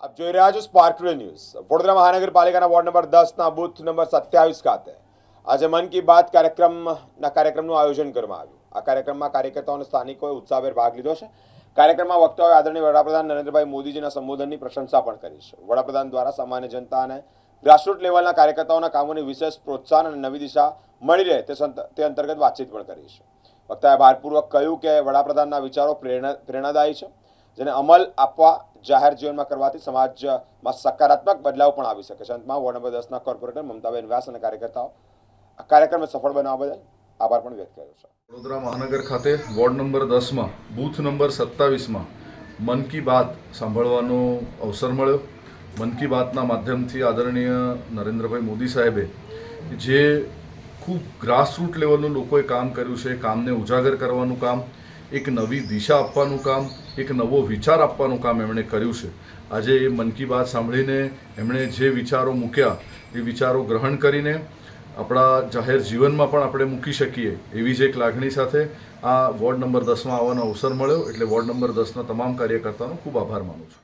આપ જોઈ રહ્યા છો સ્પાર્ક ટુડે ન્યૂઝ। વડોદરા મહાનગરપાલિકાના વોર્ડ નંબર 10ના બૂથ નંબર 27 ખાતે આજે મન કી બાત કાર્યક્રમનું આયોજન કરવામાં આવ્યું। આ કાર્યક્રમમાં કાર્યકર્તાઓ અને સ્થાનિકોએ ઉત્સાહભેર ભાગ લીધો છે। કાર્યક્રમમાં વક્તાઓએ આદરણીય વડાપ્રધાન નરેન્દ્રભાઈ મોદીજીના સંબોધનની પ્રશંસા પણ કરી છે। વડાપ્રધાન દ્વારા સામાન્ય જનતા અને ગ્રાસરૂટ લેવલના કાર્યકર્તાઓના કામોની વિશેષ પ્રોત્સાહન અને નવી દિશા મળી રહે તે અંતર્ગત વાતચીત પણ કરી છે। વક્તાએ ભારપૂર્વક કહ્યું કે વડાપ્રધાનના વિચારો પ્રેરણાદાયી છે, જેને અમલ આપવા જાહેર જીવનમાં કરવાથી સમાજમાં સકારાત્મક બદલાવ પણ આવી શકે છે। અંતમાં વોર્ડ નંબર 10ના કોર્પોરેટર મમતાબેન વ્યાસ અને કાર્યકર્તાઓ આ કાર્યક્રમને સફળ બનાવવા બદલ આભાર પણ વ્યક્ત કર્યો છે। વડોદરા મહાનગર ખાતે ward number 10માં booth number 27માં Mann Ki Baat સાંભળવાનો અવસર મળ્યો। મન કી બાતના માધ્યમથી આદરણીય નરેન્દ્રભાઈ મોદી સાહેબે જે ખૂબ ગ્રાસરૂટ લેવલનું લોકોએ કામ કર્યું છે, કામને ઉજાગર કરવાનું કામ, એક નવી દિશા આપવાનું કામ, એક નવો વિચાર આપવાનું કામ એમણે કર્યું છે। આજે એ મન કી બાત સાંભળીને એમણે જે વિચારો મૂક્યા એ વિચારો ગ્રહણ કરીને આપણા જાહેર જીવનમાં પણ આપણે મૂકી શકીએ એવી જ એક લાગણી સાથે આ વોર્ડ નંબર 10માં આવવાનો અવસર મળ્યો। એટલે વોર્ડ નંબર 10ના તમામ કાર્યકર્તાનો ખૂબ આભાર માનું છું।